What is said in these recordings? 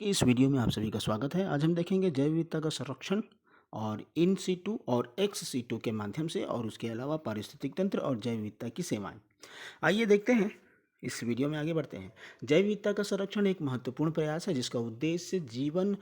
कि इस वीडियो में आप सभी का स्वागत है। आज हम देखेंगे जैव विविधता का संरक्षण और इन सीटू और एक्स सीटू के माध्यम से और उसके अलावा पारिस्थितिक तंत्र और जैव विविधता की सेवाएं। आइए देखते हैं, इस वीडियो में आगे बढ़ते हैं। जैव विविधता का संरक्षण एक महत्वपूर्ण प्रयास है जिसका उद्देश्य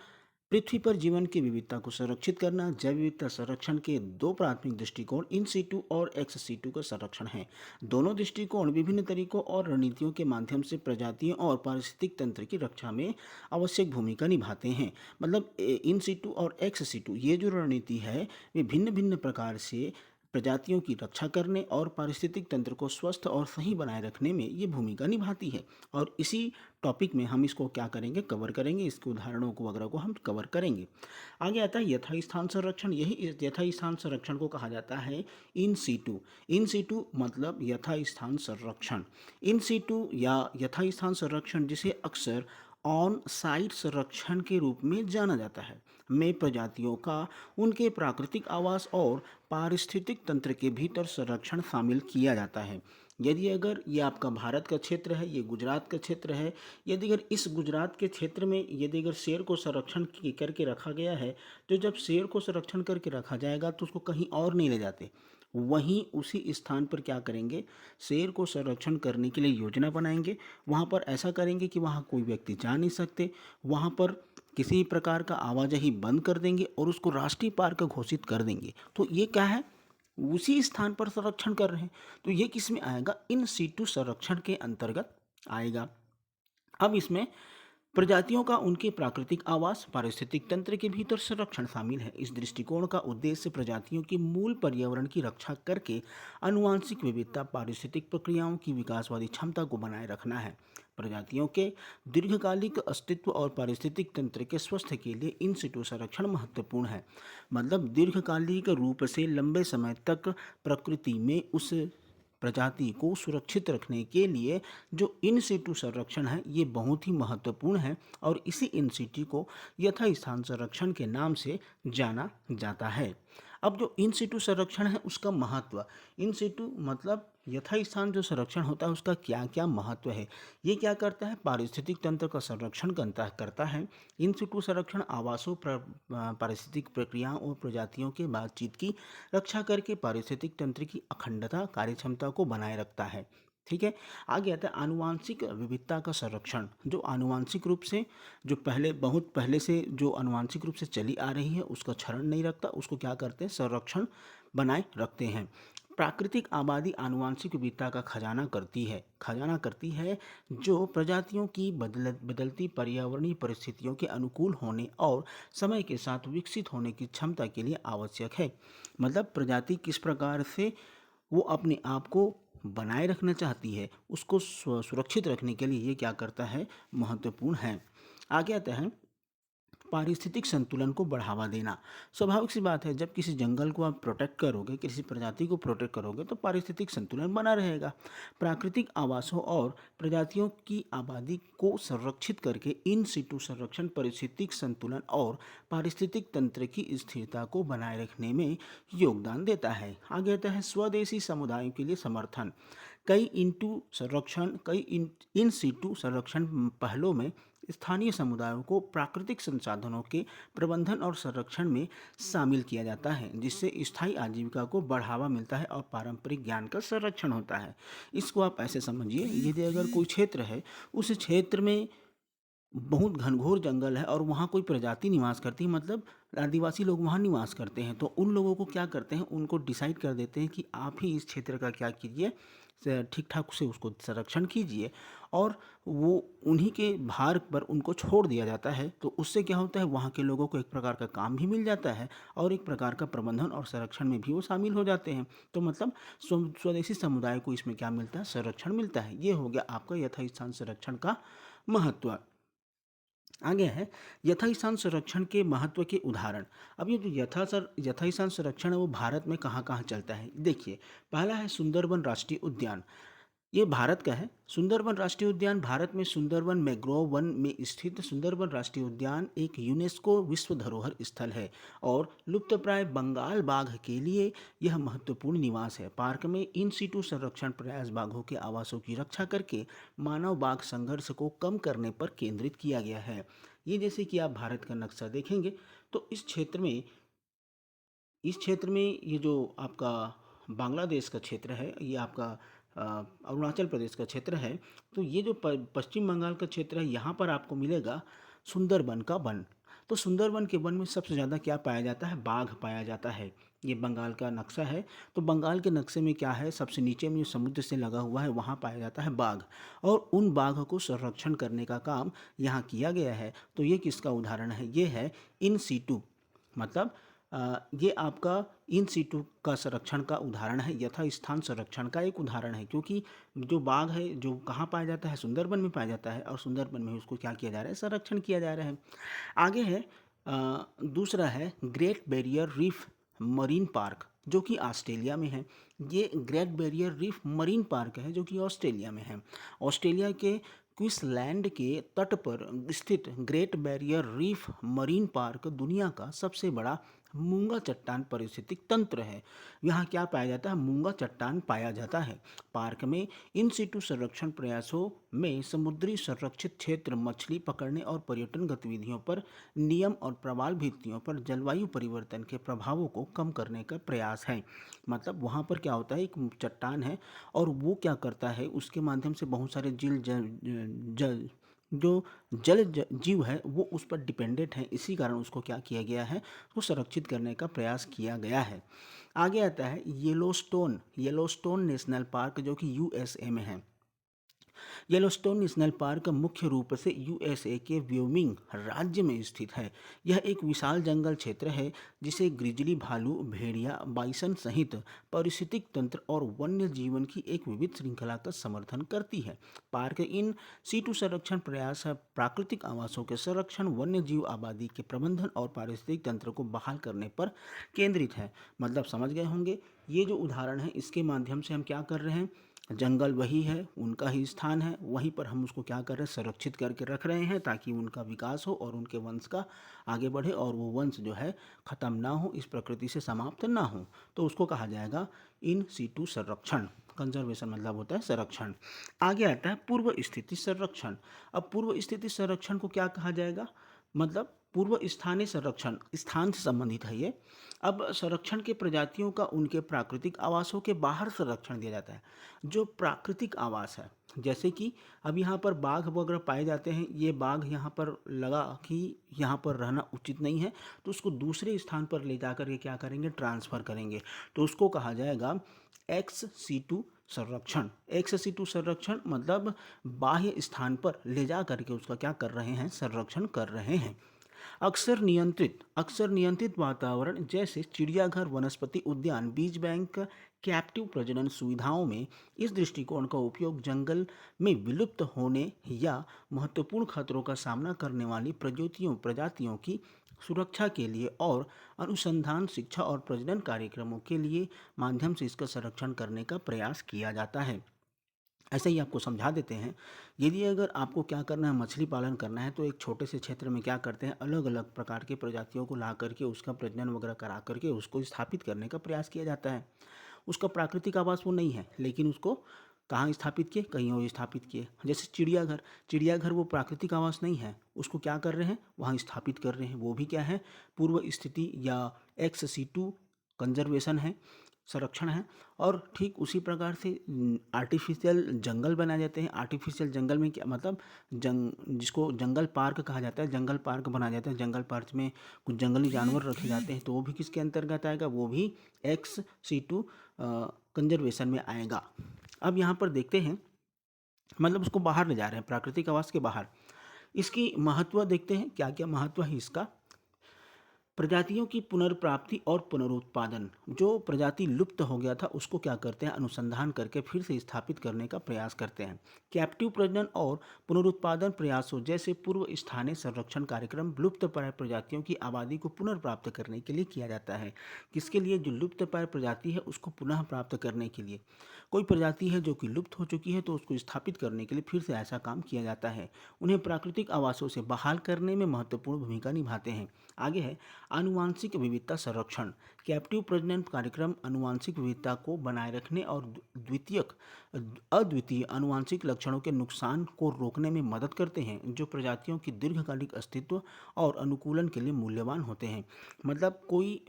पृथ्वी पर जीवन की विविधता को संरक्षित करना। जैव विविधता संरक्षण के दो प्राथमिक दृष्टिकोण इन सीटू और एक्स सीटू का संरक्षण है। दोनों दृष्टिकोण विभिन्न तरीकों और रणनीतियों के माध्यम से प्रजातियों और पारिस्थितिक तंत्र की रक्षा में आवश्यक भूमिका निभाते हैं। मतलब इन सीटू और एक्स सीटू ये जो रणनीति है वे भिन्न भिन्न प्रकार से प्रजातियों की रक्षा करने और पारिस्थितिक तंत्र को स्वस्थ और सही बनाए रखने में ये भूमिका निभाती है। और इसी टॉपिक में हम इसको क्या करेंगे, कवर करेंगे, इसके उदाहरणों को वगैरह को हम कवर करेंगे। आगे आता है यथास्थान संरक्षण। यही यथास्थान संरक्षण को कहा जाता है इन सीटू। इन सीटू मतलब यथास्थान संरक्षण। इन सीटू या यथास्थान संरक्षण जिसे अक्सर ऑन साइट संरक्षण के रूप में जाना जाता है में प्रजातियों का उनके प्राकृतिक आवास और पारिस्थितिक तंत्र के भीतर संरक्षण शामिल किया जाता है। यदि अगर ये आपका भारत का क्षेत्र है, ये गुजरात का क्षेत्र है, यदि अगर इस गुजरात के क्षेत्र में यदि अगर शेर को संरक्षण करके रखा गया है, तो जब शेर को संरक्षण करके रखा जाएगा तो उसको कहीं और नहीं ले जाते, वहीं उसी स्थान पर क्या करेंगे, शेर को संरक्षण करने के लिए योजना बनाएंगे। वहाँ पर ऐसा करेंगे कि वहाँ कोई व्यक्ति जा नहीं सकते, वहाँ पर किसी प्रकार का आवाजाही बंद कर देंगे और उसको राष्ट्रीय पार्क घोषित कर देंगे। तो ये क्या है, उसी स्थान पर संरक्षण कर रहे हैं। तो ये किस में आएगा, इन सीटू संरक्षण के अंतर्गत आएगा। अब इसमें प्रजातियों का उनके प्राकृतिक आवास पारिस्थितिक तंत्र के भीतर संरक्षण शामिल है। इस दृष्टिकोण का उद्देश्य प्रजातियों की मूल पर्यावरण की रक्षा करके आनुवांशिक विविधता पारिस्थितिक प्रक्रियाओं की विकासवादी क्षमता को बनाए रखना है। प्रजातियों के दीर्घकालिक अस्तित्व और पारिस्थितिक तंत्र के स्वास्थ्य के लिए इन सिटू संरक्षण महत्वपूर्ण है। मतलब दीर्घकालिक रूप से लंबे समय तक प्रकृति में उस प्रजाति को सुरक्षित रखने के लिए जो इन सिटू संरक्षण है ये बहुत ही महत्वपूर्ण है और इसी इन सिटी को यथास्थान संरक्षण के नाम से जाना जाता है। अब जो इन सिटू संरक्षण है उसका महत्व, इन सिटू मतलब यथास्थान जो संरक्षण होता है उसका क्या क्या महत्व है, ये क्या करता है, पारिस्थितिक तंत्र का संरक्षण करता है। इन सिटू संरक्षण आवासों पारिस्थितिक प्रक्रियाओं और प्रजातियों के बातचीत की रक्षा करके पारिस्थितिक तंत्र की अखंडता कार्यक्षमता को बनाए रखता है। ठीक है। आगे आता है आनुवांशिक विविधता का संरक्षण। जो आनुवांशिक रूप से जो बहुत पहले से जो आनुवांशिक रूप से चली आ रही है उसका क्षरण नहीं रखता, उसको क्या करते हैं, संरक्षण बनाए रखते हैं। प्राकृतिक आबादी आनुवांशिक विविधता का खजाना करती है जो प्रजातियों की बदलती पर्यावरणीय परिस्थितियों के अनुकूल होने और समय के साथ विकसित होने की क्षमता के लिए आवश्यक है। मतलब प्रजाति किस प्रकार से वो अपने आप को बनाए रखना चाहती है, उसको सुरक्षित रखने के लिए ये क्या करता है, महत्वपूर्ण है। आगे आता है पारिस्थितिक संतुलन को बढ़ावा देना। स्वाभाविक सी बात है, जब किसी जंगल को आप प्रोटेक्ट करोगे, किसी प्रजाति को प्रोटेक्ट करोगे तो पारिस्थितिक संतुलन बना रहेगा। प्राकृतिक आवासों और प्रजातियों की आबादी को संरक्षित करके इन सिटू संरक्षण पारिस्थितिक संतुलन और पारिस्थितिक तंत्र की स्थिरता को बनाए रखने में योगदान देता है। आगे आता है स्वदेशी समुदायों के लिए समर्थन। कई इन सीटू संरक्षण पहलों में स्थानीय समुदायों को प्राकृतिक संसाधनों के प्रबंधन और संरक्षण में शामिल किया जाता है, जिससे स्थायी आजीविका को बढ़ावा मिलता है और पारंपरिक ज्ञान का संरक्षण होता है। इसको आप ऐसे समझिए, यदि अगर कोई क्षेत्र है, उस क्षेत्र में बहुत घनघोर जंगल है और वहाँ कोई प्रजाति निवास करती है, मतलब आदिवासी लोग वहाँ निवास करते हैं, तो उन लोगों को क्या करते हैं, उनको डिसाइड कर देते हैं कि आप ही इस क्षेत्र का क्या कीजिए, ठीक ठाक से उसको संरक्षण कीजिए और वो उन्हीं के भार पर उनको छोड़ दिया जाता है। तो उससे क्या होता है, वहाँ के लोगों को एक प्रकार का काम भी मिल जाता है और एक प्रकार का प्रबंधन और संरक्षण में भी वो शामिल हो जाते हैं। तो मतलब स्वदेशी समुदाय को इसमें क्या मिलता है, संरक्षण मिलता है। ये हो गया आपका यथास्थान संरक्षण का महत्व। आगे है यथास्थान संरक्षण के महत्व के उदाहरण। अब ये जो यथास्थान संरक्षण है वो भारत में कहाँ कहाँ चलता है, देखिए। पहला है सुंदरबन राष्ट्रीय उद्यान, ये भारत का है। सुंदरबन राष्ट्रीय उद्यान भारत में सुंदरबन मैंग्रोव वन में स्थित सुंदरबन राष्ट्रीय उद्यान एक यूनेस्को विश्व धरोहर स्थल है और लुप्तप्राय बंगाल बाघ के लिए यह महत्वपूर्ण निवास है। पार्क में इन सीटू संरक्षण प्रयास बाघों के आवासों की रक्षा करके मानव बाघ संघर्ष को कम करने पर केंद्रित किया गया है। ये जैसे कि आप भारत का नक्शा देखेंगे तो इस क्षेत्र में ये जो आपका बांग्लादेश का क्षेत्र है, ये आपका अरुणाचल प्रदेश का क्षेत्र है, तो ये जो पश्चिम बंगाल का क्षेत्र है, यहाँ पर आपको मिलेगा सुंदरबन का वन। तो सुंदरबन के वन में सबसे ज़्यादा क्या पाया जाता है? बाघ पाया जाता है। ये बंगाल का नक्शा है। तो बंगाल के नक्शे में क्या है, सबसे नीचे में जो समुद्र से लगा हुआ है वहाँ पाया जाता है बाघ, और उन बाघ को संरक्षण करने का काम यहाँ किया गया है। तो ये किसका उदाहरण है? ये है इन सीटू, मतलब ये आपका इन सीटू का संरक्षण का उदाहरण है, यथा स्थान संरक्षण का एक उदाहरण है। क्योंकि जो बाघ है जो कहाँ पाया जाता है? सुंदरबन में पाया जाता है, और सुंदरबन में उसको क्या किया जा रहा है? संरक्षण किया जा रहा है। आगे है दूसरा है great barrier reef marine park, जो कि ऑस्ट्रेलिया में है। ये great barrier reef marine park है जो कि ऑस्ट्रेलिया में है। ऑस्ट्रेलिया के क्वींसलैंड के तट पर स्थित great barrier reef marine park दुनिया का सबसे बड़ा मूंगा चट्टान पारिस्थितिक तंत्र है। यहाँ क्या पाया जाता है? मूंगा चट्टान पाया जाता है। पार्क में इन सिटू संरक्षण प्रयासों में समुद्री संरक्षित क्षेत्र, मछली पकड़ने और पर्यटन गतिविधियों पर नियम और प्रवाल भित्तियों पर जलवायु परिवर्तन के प्रभावों को कम करने का प्रयास है। मतलब वहाँ पर क्या होता है, एक चट्टान है और वो क्या करता है, उसके माध्यम से बहुत सारे जल जो जीव है वो उस पर डिपेंडेंट है। इसी कारण उसको क्या किया गया है, उसको संरक्षित करने का प्रयास किया गया है। आगे आता है येलोस्टोन नेशनल पार्क, जो कि यूएसए में है। येलोस्टोन नेशनल पार्क मुख्य रूप से यूएसए के व्योमिंग राज्य में स्थित है। यह एक विशाल जंगल क्षेत्र है जिसे ग्रिजली भालू, भेड़िया, बाइसन सहित पारिस्थितिक तंत्र और वन्य जीवन की एक विविध श्रृंखला का समर्थन करती है। पार्क इन सीटू संरक्षण प्रयास प्राकृतिक आवासों के संरक्षण, वन्य जीव आबादी के प्रबंधन और पारिस्थितिक तंत्र को बहाल करने पर केंद्रित है। मतलब समझ गए होंगे, ये जो उदाहरण है इसके माध्यम से हम क्या कर रहे हैं, जंगल वही है, उनका ही स्थान है, वहीं पर हम उसको क्या कर रहे हैं, संरक्षित करके रख रहे हैं ताकि उनका विकास हो और उनके वंश का आगे बढ़े और वो वंश जो है ख़त्म ना हो, इस प्रकृति से समाप्त ना हो। तो उसको कहा जाएगा इन सीटू संरक्षण। कंजर्वेशन मतलब होता है संरक्षण। आगे आता है पूर्व स्थिति संरक्षण। अब पूर्व स्थिति संरक्षण को क्या कहा जाएगा? मतलब पूर्व स्थानीय संरक्षण, स्थान से संबंधित है ये। अब संरक्षण के प्रजातियों का उनके प्राकृतिक आवासों के बाहर संरक्षण दिया जाता है। जो प्राकृतिक आवास है, जैसे कि अब यहाँ पर बाघ वगैरह पाए जाते हैं, ये बाघ यहाँ पर लगा कि यहाँ पर रहना उचित नहीं है, तो उसको दूसरे स्थान पर ले जाकर के क्या करेंगे, ट्रांसफ़र करेंगे। तो उसको कहा जाएगा एक्स सीटू संरक्षण। एक्स सीटू संरक्षण मतलब बाह्य स्थान पर ले जा करके उसका क्या कर रहे हैं, संरक्षण कर रहे हैं। अक्सर नियंत्रित वातावरण जैसे चिड़ियाघर, वनस्पति उद्यान, बीज बैंक, कैप्टिव प्रजनन सुविधाओं में इस दृष्टिकोण का उपयोग जंगल में विलुप्त होने या महत्वपूर्ण खतरों का सामना करने वाली प्रजातियों की सुरक्षा के लिए और अनुसंधान, शिक्षा और प्रजनन कार्यक्रमों के लिए माध्यम से इसका संरक्षण करने का प्रयास किया जाता है। ऐसे ही आपको समझा देते हैं। यदि अगर आपको क्या करना है, मछली पालन करना है, तो एक छोटे से क्षेत्र में क्या करते हैं, अलग अलग प्रकार के प्रजातियों को ला करके उसका प्रजनन वगैरह करा करके उसको स्थापित करने का प्रयास किया जाता है। उसका प्राकृतिक आवास वो नहीं है, लेकिन उसको कहाँ स्थापित किए, कहीं और स्थापित किए। जैसे चिड़ियाघर वो प्राकृतिक आवास नहीं है, उसको क्या कर रहे हैं, वहाँ स्थापित कर रहे हैं। वो भी क्या है, पूर्व स्थिति या एक्स सीटू कंजर्वेशन है, संरक्षण है। और ठीक उसी प्रकार से आर्टिफिशियल जंगल बनाए जाते हैं। आर्टिफिशियल जंगल में क्या मतलब, जिसको जंगल पार्क कहा जाता है, जंगल पार्क बनाया जाता है। जंगल पार्क में कुछ जंगली जानवर रखे जाते हैं, तो वो भी किसके अंतर्गत आएगा, वो भी एक्स सीटू कंजर्वेशन में आएगा। अब यहाँ पर देखते हैं, मतलब उसको बाहर ले जा रहे हैं, प्राकृतिक आवास के बाहर। इसकी महत्व देखते हैं, क्या क्या महत्व है इसका। प्रजातियों की पुनर्प्राप्ति और पुनरुत्पादन। जो प्रजाति लुप्त हो गया था उसको क्या करते हैं, अनुसंधान करके फिर से स्थापित करने का प्रयास करते हैं। कैप्टिव प्रजनन और पुनरुत्पादन प्रयासों जैसे पूर्व स्थानीय संरक्षण कार्यक्रम लुप्तप्राय प्रजातियों की आबादी को पुनर्प्राप्त करने के लिए किया जाता है। किसके लिए? जो लुप्तप्राय प्रजाति है उसको पुनः प्राप्त करने के लिए। कोई प्रजाति है जो कि लुप्त हो चुकी है तो उसको स्थापित करने के लिए फिर से ऐसा काम किया जाता है। उन्हें प्राकृतिक आवासों से बहाल करने में महत्वपूर्ण भूमिका निभाते हैं। आगे है आनुवांशिक विविधता संरक्षण। कैप्टिव प्रजनन कार्यक्रम आनुवांशिक विविधता को बनाए रखने और अद्वितीय आनुवांशिक लक्षणों के नुकसान को रोकने में मदद करते हैं, जो प्रजातियों की दीर्घकालिक अस्तित्व और अनुकूलन के लिए मूल्यवान होते हैं। मतलब कोई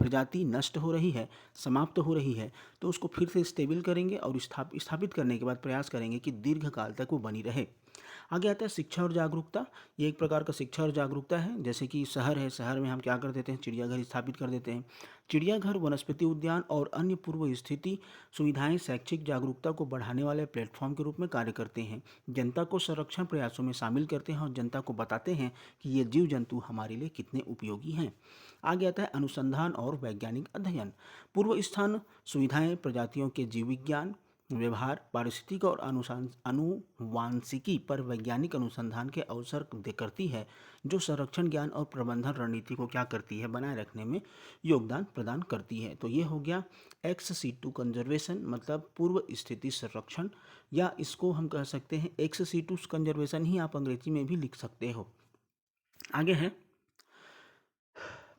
प्रजाति नष्ट हो रही है, समाप्त हो रही है, तो उसको फिर से स्टेबल करेंगे और स्थापित करने के बाद प्रयास करेंगे कि दीर्घकाल तक वो बनी रहे। आगे आता है शिक्षा और जागरूकता। ये एक प्रकार का शिक्षा और जागरूकता है। जैसे कि शहर है, शहर में हम क्या कर देते हैं, चिड़ियाघर स्थापित कर देते हैं। चिड़ियाघर, वनस्पति उद्यान और अन्य पूर्व स्थिति सुविधाएं शैक्षिक जागरूकता को बढ़ाने वाले प्लेटफॉर्म के रूप में कार्य करते हैं। जनता को संरक्षण प्रयासों में शामिल करते हैं और जनता को बताते हैं कि ये जीव जंतु हमारे लिए कितने उपयोगी हैं। आगे आता है अनुसंधान और वैज्ञानिक अध्ययन। पूर्व स्थान सुविधाएं प्रजातियों के जीव विज्ञान, व्यवहार, पारिस्थितिक और अनुवांशिकी पर वैज्ञानिक अनुसंधान के अवसर करती है, जो संरक्षण ज्ञान और प्रबंधन रणनीति को क्या करती है, बनाए रखने में योगदान प्रदान करती है। तो ये हो गया एक्स-सीटू कंजर्वेशन, मतलब पूर्व स्थिति संरक्षण, या इसको हम कह सकते हैं एक्स-सीटू कंजर्वेशन ही आप अंग्रेजी में भी लिख सकते हो। आगे है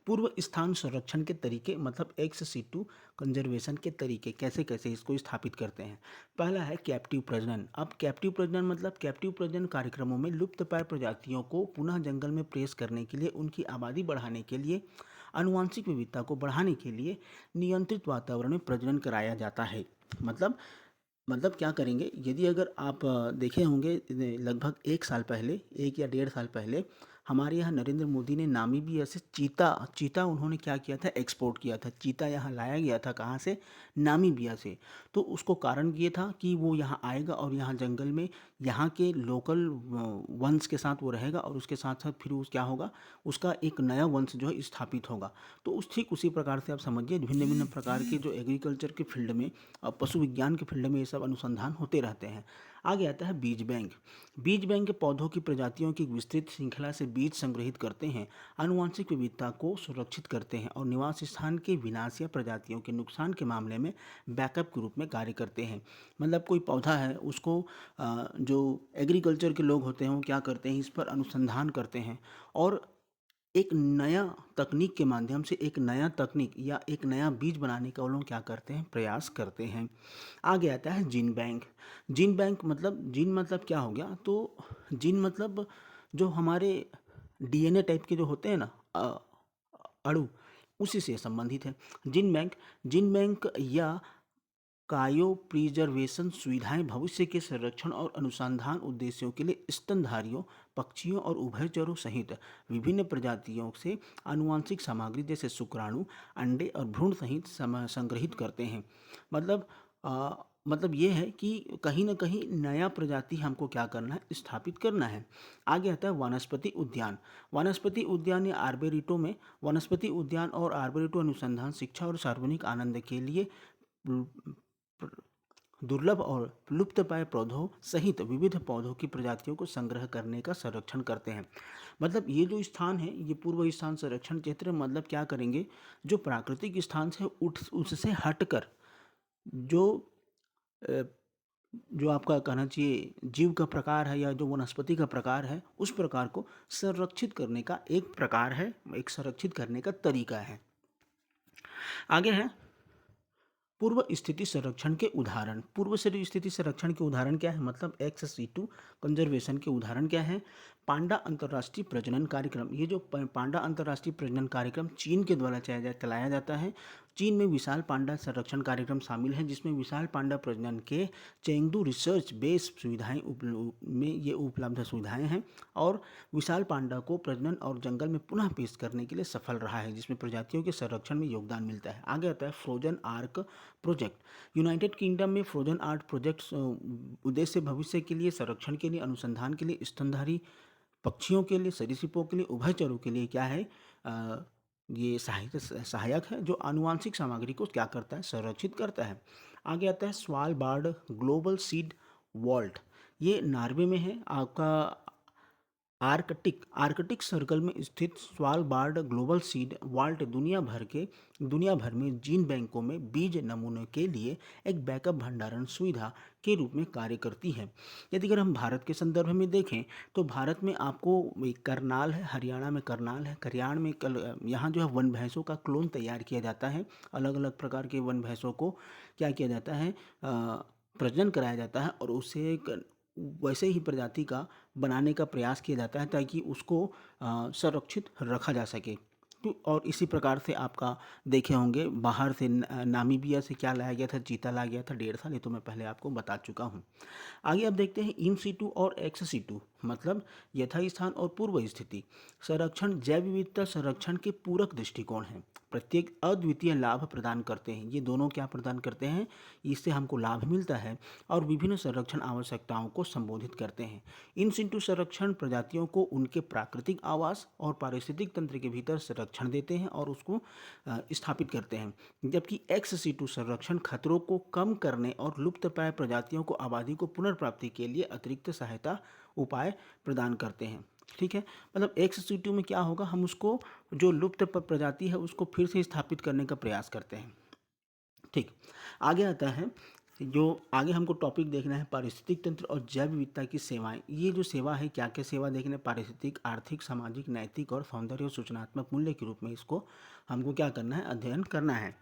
पूर्व स्थान संरक्षण के तरीके, मतलब एक्स-सीटू कंजर्वेशन के तरीके कैसे कैसे इसको स्थापित करते हैं। पहला है कैप्टिव प्रजनन। अब कैप्टिव प्रजनन मतलब कैप्टिव प्रजनन कार्यक्रमों में लुप्तप्राय प्रजातियों को पुनः जंगल में प्रेस करने के लिए, उनकी आबादी बढ़ाने के लिए, आनुवांशिक विविधता को बढ़ाने के लिए नियंत्रित वातावरण में प्रजनन कराया जाता है। मतलब क्या करेंगे, यदि अगर आप देखे होंगे लगभग 1 साल पहले, 1 या 1.5 साल पहले हमारे यहाँ नरेंद्र मोदी ने नामीबिया से चीता उन्होंने क्या किया था, एक्सपोर्ट किया था। चीता यहाँ लाया गया था, कहाँ से, नामीबिया से। तो उसको कारण ये था कि वो यहाँ आएगा और यहाँ जंगल में यहाँ के लोकल वंश के साथ वो रहेगा, और उसके साथ साथ फिर उस क्या होगा, उसका एक नया वंश जो है स्थापित होगा। तो ठीक उसी प्रकार से आप समझिए भिन्न भिन्न प्रकार के जो एग्रीकल्चर के फील्ड में और पशु विज्ञान के फील्ड में ये सब अनुसंधान होते रहते हैं। आगे आता है बीज बैंक। बीज बैंक पौधों की प्रजातियों की विस्तृत श्रृंखला से बीज संग्रहित करते हैं, आनुवांशिक विविधता को सुरक्षित करते हैं और निवास स्थान के विनाश या प्रजातियों के नुकसान के मामले में बैकअप के रूप में कार्य करते हैं। मतलब कोई पौधा है, उसको जो एग्रीकल्चर के लोग होते हैं वो क्या करते हैं, इस पर अनुसंधान करते हैं और एक नया तकनीक के माध्यम से एक नया तकनीक या एक नया बीज बनाने का वो लोग क्या करते हैं, प्रयास करते हैं। आगे आता है जीन बैंक। जीन मतलब क्या हो गया, तो जीन मतलब जो हमारे डीएनए टाइप के जो होते हैं ना, अणु, उसी से संबंधित है जीन बैंक या कायो प्रिजर्वेशन सुविधाएं भविष्य के संरक्षण और अनुसंधान उद्देश्यों के लिए स्तनधारियों, पक्षियों और उभयचरों सहित विभिन्न प्रजातियों से आनुवांशिक सामग्री जैसे शुक्राणु, अंडे और भ्रूण सहित संग्रहित करते हैं। मतलब ये है कि कहीं ना कहीं नया प्रजाति हमको क्या करना है, स्थापित करना है। आगे आता है वनस्पति उद्यान। वनस्पति उद्यान या आर्बोरेटो में वनस्पति उद्यान और आर्बोरेटो अनुसंधान शिक्षा और सार्वजनिक आनंद के लिए दुर्लभ और लुप्तप्राय पौधों सहित विविध पौधों की प्रजातियों को संग्रह करने का संरक्षण करते हैं। मतलब ये जो स्थान है, ये पूर्व स्थान संरक्षण क्षेत्र, मतलब क्या करेंगे, जो प्राकृतिक स्थान से उससे हटकर जो आपका कहना चाहिए जीव का प्रकार है या जो वनस्पति का प्रकार है, उस प्रकार को संरक्षित करने का एक प्रकार है, एक संरक्षित करने का तरीका है। आगे है पूर्व स्थिति संरक्षण के उदाहरण। पूर्व स्थिति संरक्षण के उदाहरण क्या है, मतलब एक्स-सीटू कंजर्वेशन के उदाहरण क्या है। पांडा अंतर्राष्ट्रीय प्रजनन कार्यक्रम। ये जो पांडा अंतर्राष्ट्रीय प्रजनन कार्यक्रम चीन के द्वारा चलाया जाता है। चीन में विशाल पांडा संरक्षण कार्यक्रम शामिल है, जिसमें विशाल पांडा प्रजनन के चेंगडू रिसर्च बेस सुविधाएं में ये उपलब्ध सुविधाएं हैं और विशाल पांडा को प्रजनन और जंगल में पुनः पेश करने के लिए सफल रहा है, जिसमें प्रजातियों के संरक्षण में योगदान मिलता है। आगे आता है frozen arc project. United kingdom में फ्रोजन आर्क प्रोजेक्ट उद्देश्य भविष्य के लिए संरक्षण के लिए, अनुसंधान के लिए, स्तनधारी पक्षियों के लिए, सरीसृपों के लिए, उभयचरों के लिए क्या है, ये सहायक है, जो आनुवांशिक सामग्री को क्या करता है, संरक्षित करता है। आगे आता है स्वालबार्ड ग्लोबल सीड वॉल्ट। ये नॉर्वे में है। आपका आर्कटिक आर्कटिक सर्कल में स्थित स्वालबार्ड ग्लोबल सीड वाल्ट दुनिया भर में जीन बैंकों में बीज नमूनों के लिए एक बैकअप भंडारण सुविधा के रूप में कार्य करती है। यदि अगर हम भारत के संदर्भ में देखें तो भारत में आपको एक करनाल है, हरियाणा में करनाल है, कल्याण में यहाँ जो है वन भैंसों का क्लोन तैयार किया जाता है। अलग अलग प्रकार के वन भैंसों को क्या किया जाता है, प्रजनन कराया जाता है और उसे एक वैसे ही प्रजाति का बनाने का प्रयास किया जाता है ताकि उसको संरक्षित रखा जा सके। तो और इसी प्रकार से आपका देखे होंगे बाहर से नामीबिया से क्या लाया गया था, चीता लाया गया था 1.5 साल, ये तो मैं पहले आपको बता चुका हूँ। आगे अब देखते हैं इन सीटू और एक्स सीटू मतलब यथास्थान और पूर्व स्थिति संरक्षण जैव विविधता संरक्षण के पूरक दृष्टिकोण हैं। प्रत्येक अद्वितीय लाभ प्रदान करते हैं। ये दोनों क्या प्रदान करते हैं, इससे हमको लाभ मिलता है और विभिन्न संरक्षण आवश्यकताओं को संबोधित करते हैं। इन सिंटू संरक्षण प्रजातियों को उनके प्राकृतिक आवास और पारिस्थितिक तंत्र के भीतर संरक्षण देते हैं और उसको स्थापित करते हैं, जबकि एक्स सीटू संरक्षण खतरों को कम करने और लुप्तप्राय प्रजातियों को आबादी को पुनर्प्राप्ति के लिए अतिरिक्त सहायता उपाय प्रदान करते हैं। ठीक है, मतलब एक्स सीटू में क्या होगा, हम उसको जो लुप्त प्रजाति है उसको फिर से स्थापित करने का प्रयास करते हैं। ठीक, आगे आता है जो आगे हमको टॉपिक देखना है पारिस्थितिक तंत्र और जैव विविधता की सेवाएं। ये जो सेवा है क्या क्या सेवा देखने, पारिस्थितिक, आर्थिक, सामाजिक, नैतिक और सौंदर्य और सूचनात्मक मूल्य के रूप में इसको हमको क्या करना है, अध्ययन करना है।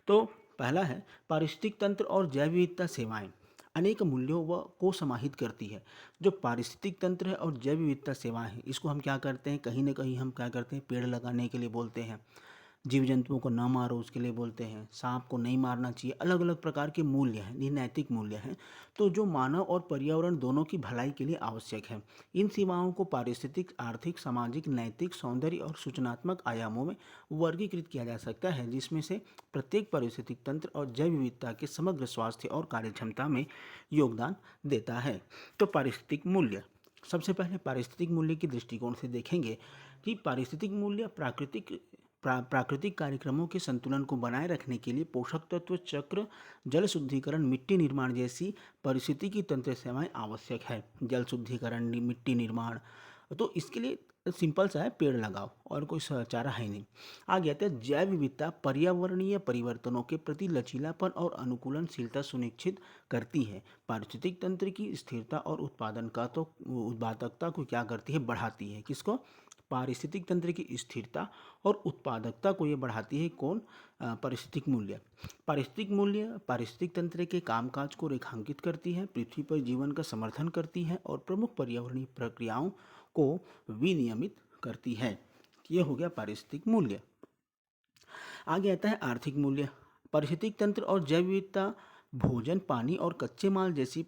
तो पहला है पारिस्थितिक तंत्र और जैव विविधता सेवाएं अनेक मूल्यों व को समाहित करती है। जो पारिस्थितिक तंत्र है और जैव विविधता सेवाएं हैं इसको हम क्या करते हैं, कहीं ना कहीं हम क्या करते हैं, पेड़ लगाने के लिए बोलते हैं, जीव जंतुओं को ना मारो उसके लिए बोलते हैं, सांप को नहीं मारना चाहिए, अलग अलग प्रकार के मूल्य हैं, ये नैतिक मूल्य हैं। तो जो मानव और पर्यावरण दोनों की भलाई के लिए आवश्यक है। इन सीमाओं को पारिस्थितिक, आर्थिक, सामाजिक, नैतिक, सौंदर्य और सूचनात्मक आयामों में वर्गीकृत किया जा सकता है, जिसमें से प्रत्येक पारिस्थितिक तंत्र और जैव विविधता के समग्र स्वास्थ्य और कार्यक्षमता में योगदान देता है। तो पारिस्थितिक मूल्य, सबसे पहले पारिस्थितिक मूल्य के दृष्टिकोण से देखेंगे कि पारिस्थितिक मूल्य प्राकृतिक कार्यक्रमों के संतुलन को बनाए रखने के लिए पोषक तत्व चक्र, जल शुद्धिकरण, मिट्टी निर्माण जैसी पारिस्थितिकी तंत्र सेवाएं आवश्यक है। जल शुद्धिकरण, मिट्टी निर्माण, तो इसके लिए सिंपल सा है, पेड़ लगाओ और कोई चारा है नहीं। आगे आता है जैव विविधता पर्यावरणीय परिवर्तनों के प्रति लचीलापन और अनुकूलनशीलता सुनिश्चित करती है। पारिस्थितिक तंत्र की स्थिरता और उत्पादकता को क्या करती है, बढ़ाती है। किसको, पारिस्थितिक तंत्र की स्थिरता और उत्पादकता को ये बढ़ाती है। कौन, पारिस्थितिक मूल्य। पारिस्थितिक मूल्य पारिस्थितिक तंत्र के कामकाज को रेखांकित करती है, पृथ्वी पर जीवन का समर्थन करती है और प्रमुख पर्यावरणीय प्रक्रियाओं को विनियमित करती है। ये हो गया पारिस्थितिक मूल्य। आगे आता है आर्थिक मूल्य। पारिस्थितिक तंत्र और जैव विविधता भोजन, पानी और कच्चे माल जैसी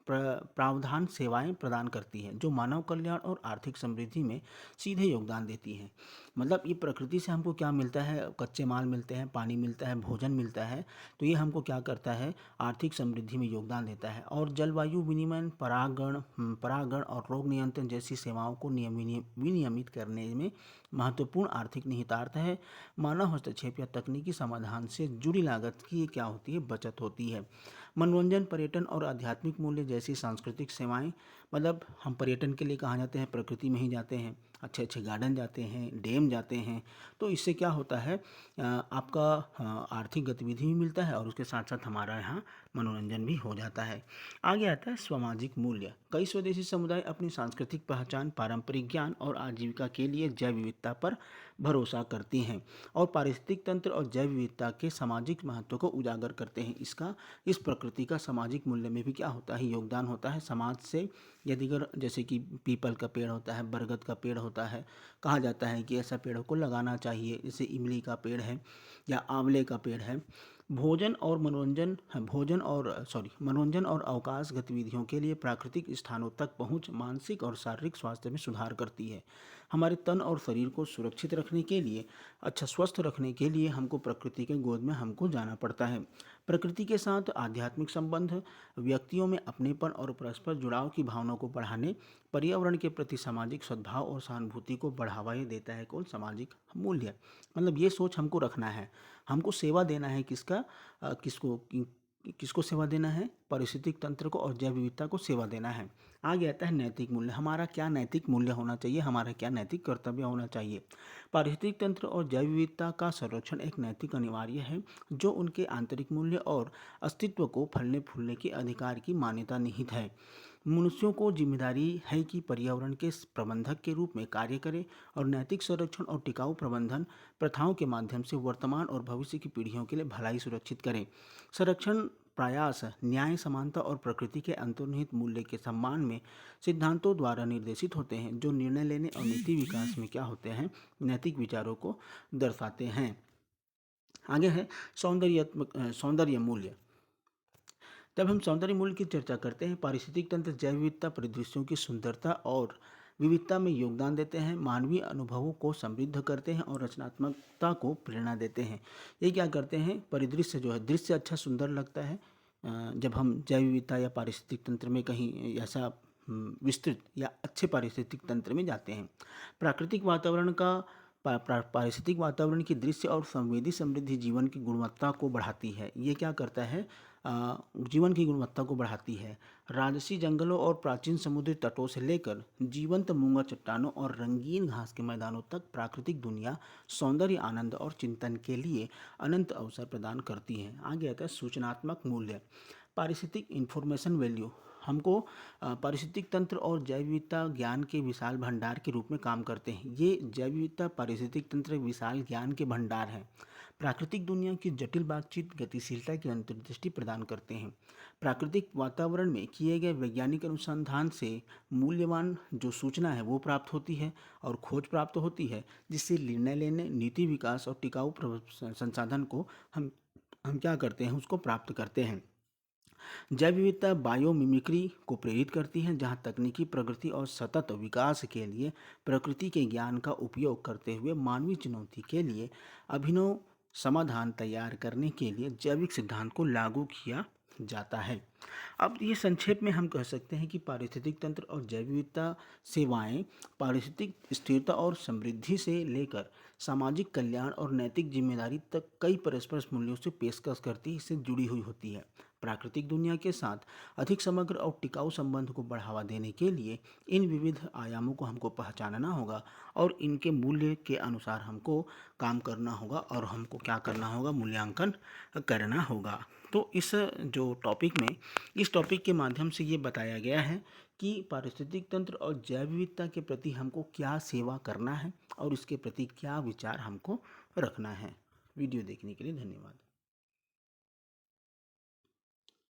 प्रावधान सेवाएं प्रदान करती हैं जो मानव कल्याण और आर्थिक समृद्धि में सीधे योगदान देती हैं। मतलब ये प्रकृति से हमको क्या मिलता है, कच्चे माल मिलते हैं, पानी मिलता है, भोजन मिलता है, तो ये हमको क्या करता है, आर्थिक समृद्धि में योगदान देता है। और जलवायु विनियमन, परागण और रोग नियंत्रण जैसी सेवाओं को विनियमित करने में महत्वपूर्ण आर्थिक निहितार्थ है। मानव हस्तक्षेप या तकनीकी समाधान से जुड़ी लागत की क्या होती है, बचत होती है। मनोरंजन, पर्यटन और आध्यात्मिक मूल्य जैसी सांस्कृतिक सेवाएं, मतलब हम पर्यटन के लिए कहाँ जाते हैं, प्रकृति में ही जाते हैं, अच्छे अच्छे गार्डन जाते हैं, डैम जाते हैं, तो इससे क्या होता है, आपका आर्थिक गतिविधि भी मिलता है और उसके साथ साथ हमारा यहाँ मनोरंजन भी हो जाता है। आगे आता है सामाजिक मूल्य। कई स्वदेशी समुदाय अपनी सांस्कृतिक पहचान, पारंपरिक ज्ञान और आजीविका के लिए जैव विविधता पर भरोसा करती हैं और पारिस्थितिक तंत्र और जैव विविधता के सामाजिक महत्व को उजागर करते हैं। इस प्रकृति का सामाजिक मूल्य में भी क्या होता है, योगदान होता है। समाज से यदि अगर जैसे कि पीपल का पेड़ होता है, बरगद का पेड़ होता है, कहा जाता है कि ऐसा पेड़ों को लगाना चाहिए, जैसे इमली का पेड़ है या आंवले का पेड़ है। मनोरंजन और अवकाश गतिविधियों के लिए प्राकृतिक स्थानों तक पहुंच मानसिक और शारीरिक स्वास्थ्य में सुधार करती है। हमारे तन और शरीर को सुरक्षित रखने के लिए, अच्छा स्वस्थ रखने के लिए हमको प्रकृति के गोद में हमको जाना पड़ता है। प्रकृति के साथ आध्यात्मिक संबंध व्यक्तियों में अपनेपन और परस्पर जुड़ाव की भावना को बढ़ाने, पर्यावरण के प्रति सामाजिक सद्भाव और सहानुभूति को बढ़ावा देता है। कौन, सामाजिक मूल्य। मतलब ये सोच हमको रखना है, हमको सेवा देना है, किसको सेवा देना है, पारिस्थितिक तंत्र को और जैव विविधता को सेवा देना है। आगे आता है नैतिक मूल्य। हमारा क्या नैतिक मूल्य होना चाहिए, हमारा क्या नैतिक कर्तव्य होना चाहिए। पारिस्थितिक तंत्र और जैव विविधता का संरक्षण एक नैतिक अनिवार्य है, जो उनके आंतरिक मूल्य और अस्तित्व को फलने फूलने के अधिकार की मान्यता निहित है। मनुष्यों को जिम्मेदारी है कि पर्यावरण के प्रबंधक के रूप में कार्य करें और नैतिक संरक्षण और टिकाऊ प्रबंधन प्रथाओं के माध्यम से वर्तमान और भविष्य की पीढ़ियों के लिए भलाई सुरक्षित करें। संरक्षण प्रयास न्याय, समानता और प्रकृति के अंतर्निहित मूल्य के सम्मान में सिद्धांतों द्वारा निर्देशित होते हैं, जो निर्णय लेने और नीति विकास में क्या होते हैं, नैतिक विचारों को दर्शाते हैं। आगे है सौंदर्य मूल्य। जब हम सौंदर्य मूल्य की चर्चा करते हैं, पारिस्थितिक तंत्र जैव विविधता परिदृश्यों की सुंदरता और विविधता में योगदान देते हैं, मानवीय अनुभवों को समृद्ध करते हैं और रचनात्मकता को प्रेरणा देते हैं। ये क्या करते हैं, परिदृश्य जो है, दृश्य अच्छा सुंदर लगता है जब हम जैव विविधता या पारिस्थितिक तंत्र में कहीं ऐसा विस्तृत या अच्छे पारिस्थितिक तंत्र में जाते हैं। प्राकृतिक वातावरण का पारिस्थितिक वातावरण की दृश्य और संवेदी समृद्धि जीवन की गुणवत्ता को बढ़ाती है। ये क्या करता है, जीवन की गुणवत्ता को बढ़ाती है। राजसी जंगलों और प्राचीन समुद्री तटों से लेकर जीवंत मूंगा चट्टानों और रंगीन घास के मैदानों तक प्राकृतिक दुनिया सौंदर्य, आनंद और चिंतन के लिए अनंत अवसर प्रदान करती है। आगे आता है सूचनात्मक मूल्य। पारिस्थितिक इंफॉर्मेशन वैल्यू। हमको पारिस्थितिक तंत्र और जैव विविधता ज्ञान के विशाल भंडार के रूप में काम करते हैं। ये जैव विविधता पारिस्थितिक तंत्र विशाल ज्ञान के भंडार हैं। प्राकृतिक दुनिया की जटिल बातचीत गतिशीलता की अंतर्दृष्टि प्रदान करते हैं। प्राकृतिक वातावरण में किए गए वैज्ञानिक अनुसंधान से मूल्यवान जो सूचना है वो प्राप्त होती है और खोज प्राप्त होती है, जिससे निर्णय लेने, नीति विकास और टिकाऊ संसाधन को हम क्या करते हैं, उसको प्राप्त करते हैं। जैव विविधता बायोमिमिक्री को प्रेरित करती है, जहां तकनीकी प्रगति और सतत विकास के लिए प्रकृति के ज्ञान का उपयोग करते हुए मानवीय चुनौती के लिए अभिनव समाधान तैयार करने के लिए जैविक सिद्धांत को लागू किया जाता है। अब ये संक्षेप में हम कह सकते हैं कि पारिस्थितिक तंत्र और जैव विविधता सेवाएं पारिस्थितिक स्थिरता और समृद्धि से लेकर सामाजिक कल्याण और नैतिक जिम्मेदारी तक कई परस्पर मूल्यों से पेशकश करती, इससे जुड़ी हुई होती है। प्राकृतिक दुनिया के साथ अधिक समग्र और टिकाऊ संबंध को बढ़ावा देने के लिए इन विविध आयामों को हमको पहचानना होगा और इनके मूल्य के अनुसार हमको काम करना होगा और हमको क्या करना होगा, मूल्यांकन करना होगा। तो इस जो टॉपिक में, इस टॉपिक के माध्यम से ये बताया गया है कि पारिस्थितिक तंत्र और जैव विविधता के प्रति हमको क्या सेवा करना है और इसके प्रति क्या विचार हमको रखना है। वीडियो देखने के लिए धन्यवाद।